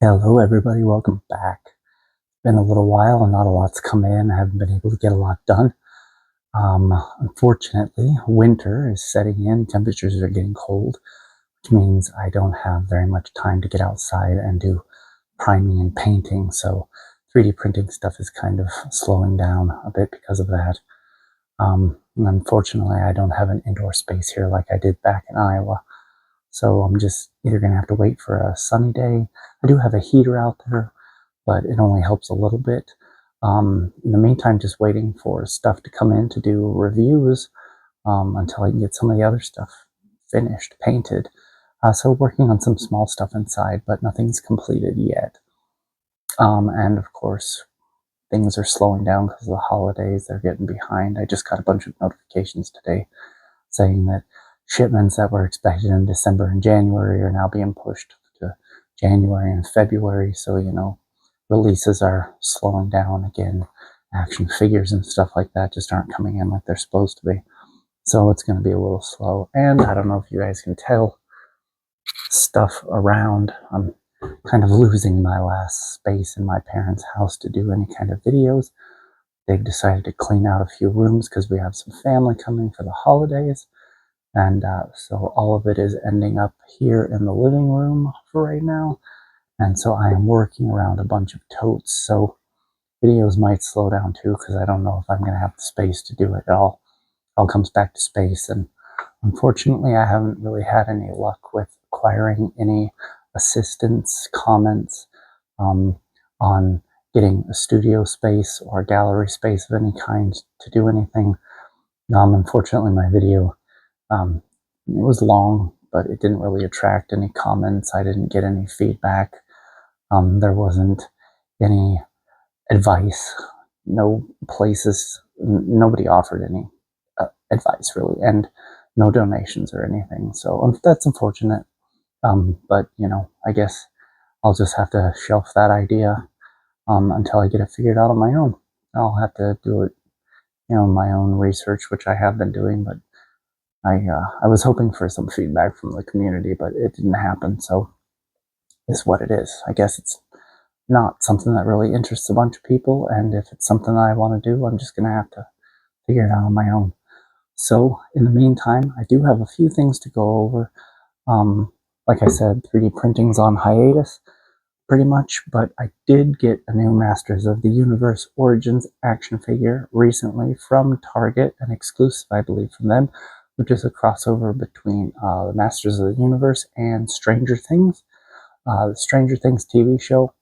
Hello everybody, welcome back. Been a little while and not a lot's come in. I haven't been able to get a lot done. Unfortunately, winter is setting in. Temperatures are getting cold, which means I don't have very much time to get outside and do priming and painting. So 3D printing stuff is kind of slowing down a bit because of that. And unfortunately, I don't have an indoor space here like I did back in Iowa. So I'm just either going to have to wait for a sunny day. I do have a heater out there, but it only helps a little bit. In the meantime, just waiting for stuff to come in to do reviews until I can get some of the other stuff finished, painted. So working on some small stuff inside, but nothing's completed yet. And of course, things are slowing down because of the holidays. They're getting behind. I just got a bunch of notifications today saying that shipments that were expected in December and January are now being pushed to January and February. So, releases are slowing down again. Action figures and stuff like that just aren't coming in like they're supposed to be. So it's going to be a little slow. And I don't know if you guys can tell, stuff around. I'm kind of losing my last space in my parents' house to do any kind of videos. They've decided to clean out a few rooms because we have some family coming for the holidays. And so all of it is ending up here in the living room for right now. And so I am working around a bunch of totes. So videos might slow down too, because I don't know if I'm going to have the space to do it at all. It all comes back to space. And unfortunately, I haven't really had any luck with acquiring any assistance comments on getting a studio space or a gallery space of any kind to do anything. Unfortunately, my video, it was long, but it didn't really attract any comments. I didn't get any feedback. There wasn't any advice, no places, nobody offered any advice really, and no donations or anything. So that's unfortunate. But I guess I'll just have to shelf that idea until I get it figured out on my own. I'll have to do it, my own research, which I have been doing, but I was hoping for some feedback from the community, but it didn't happen. So it's what it is. I guess it's not something that really interests a bunch of people, and if it's something I want to do, I'm just going to have to figure it out on my own. So in the meantime, I do have a few things to go over. Like I said, 3D printing's on hiatus pretty much, but I did get a new Masters of the Universe Origins action figure recently from Target, an exclusive, I believe, from them, which is a crossover between the Masters of the Universe and Stranger Things. The Stranger Things TV show,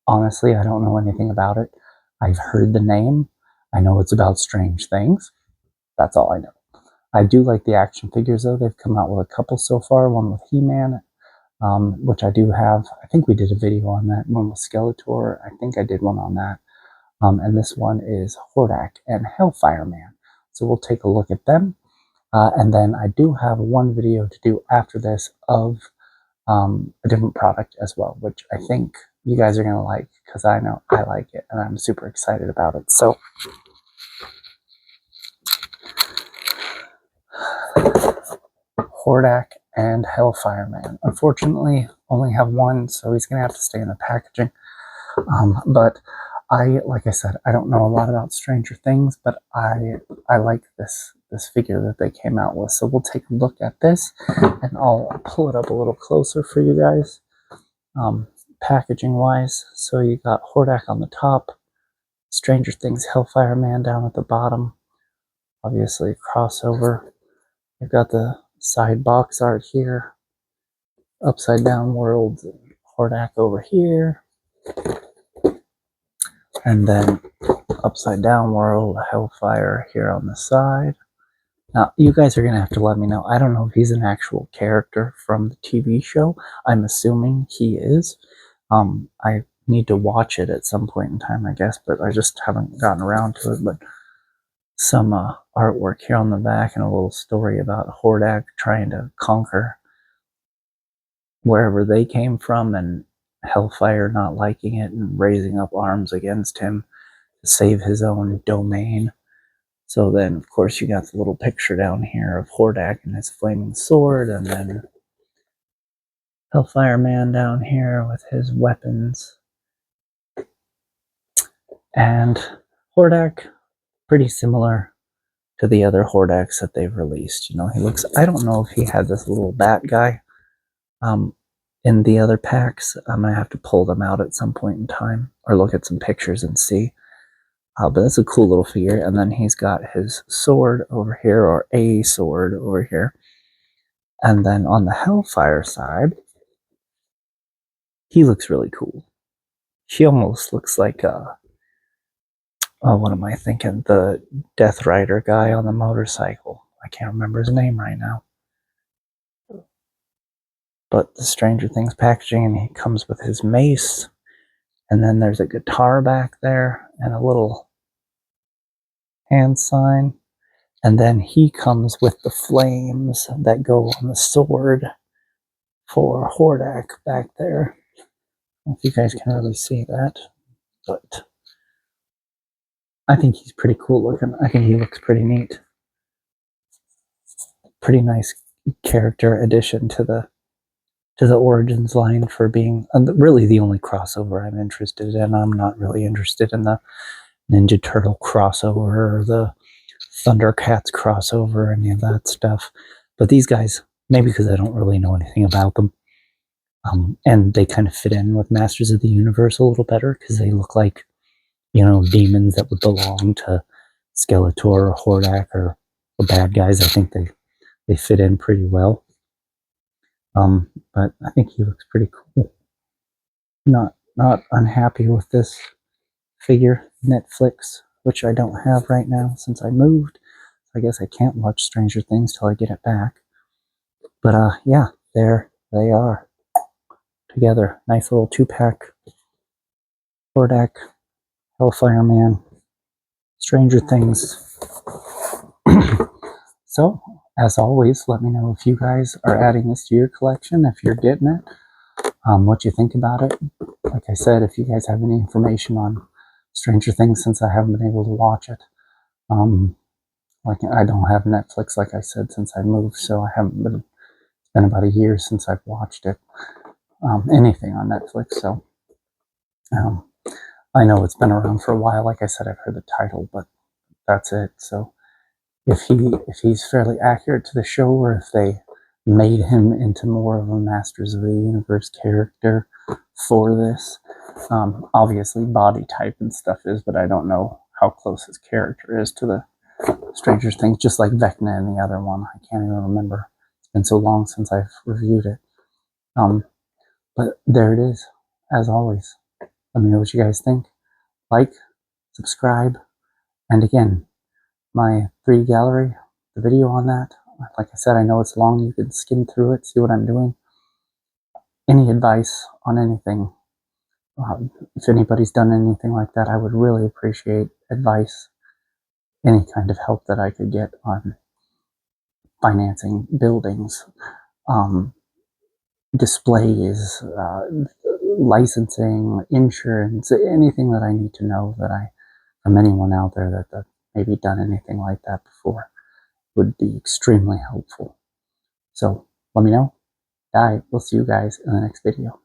honestly, I don't know anything about it. I've heard the name. I know it's about strange things. That's all I know. I do like the action figures, though. They've come out with a couple so far, one with He-Man, which I do have. I think we did a video on that. One with Skeletor. I think I did one on that. And this one is Hordak and Hellfire Man. So we'll take a look at them. And then I do have one video to do after this of a different product as well, which I think you guys are going to like, because I know I like it and I'm super excited about it. So Hordak and Hellfire Man. Unfortunately, only have one, so he's going to have to stay in the packaging. But like I said, I don't know a lot about Stranger Things, but I like this figure that they came out with. So we'll take a look at this, and I'll pull it up a little closer for you guys, packaging wise. So you got Hordak on the top, Stranger Things Hellfire Man down at the bottom. Obviously, crossover. You've got the side box art here, upside down world, Hordak over here, and then upside down world, Hellfire here on the side. Now, you guys are going to have to let me know. I don't know if he's an actual character from the TV show. I'm assuming he is. I need to watch it at some point in time, I guess, but I just haven't gotten around to it. But some artwork here on the back and a little story about Hordak trying to conquer wherever they came from, and Hellfire not liking it and raising up arms against him to save his own domain. So then, of course, you got the little picture down here of Hordak and his flaming sword, and then Hellfire Man down here with his weapons. And Hordak, pretty similar to the other Hordaks that they've released. You know, he looks, I don't know if he had this little bat guy in the other packs. I'm going to have to pull them out at some point in time or look at some pictures and see. But that's a cool little figure. And then he's got his sword over here, or a sword over here. And then on the Hellfire side, he looks really cool. She almost looks like what am I thinking? The Death Rider guy on the motorcycle. I can't remember his name right now. But the Stranger Things packaging, and he comes with his mace. And then there's a guitar back there and a little hand sign. And then he comes with the flames that go on the sword for Hordak back there. I don't know if you guys can really see that, but I think he's pretty cool looking. I think he looks pretty neat. Pretty nice character addition to the Origins line for being really the only crossover I'm interested in. I'm not really interested in the Ninja Turtle crossover or the Thundercats crossover or any of that stuff. But these guys, maybe because I don't really know anything about them, and they kind of fit in with Masters of the Universe a little better because they look like, you know, demons that would belong to Skeletor or Hordak or bad guys. I think they fit in pretty well. But I think he looks pretty cool. Not unhappy with this figure. Netflix, which I don't have right now since I moved. I guess I can't watch Stranger Things till I get it back. But yeah, there they are together. Nice little 2-pack. Hordak, Hellfire Man, Stranger Things. So, as always, let me know if you guys are adding this to your collection, if you're getting it, what you think about it. Like I said, if you guys have any information on Stranger Things, since I haven't been able to watch it. Like I don't have Netflix, like I said, since I moved, so I haven't been. It's been about a year since I've watched it, anything on Netflix. So I know it's been around for a while. Like I said, I've heard the title, but that's it. So if he's fairly accurate to the show, or if they made him into more of a Masters of the Universe character for this, obviously body type and stuff is, but I don't know how close his character is to the Stranger Things, just like Vecna and the other one. I can't even remember. It's been so long since I've reviewed it. But there it is, as always. Let me know what you guys think. Like, subscribe, and again, my 3D gallery, the video on that. Like I said, I know it's long. You can skim through it, see what I'm doing. Any advice on anything, if anybody's done anything like that, I would really appreciate advice. Any kind of help that I could get on financing buildings, displays, licensing, insurance, anything that I need to know from anyone out there that maybe done anything like that before would be extremely helpful. So let me know. We'll see you guys in the next video.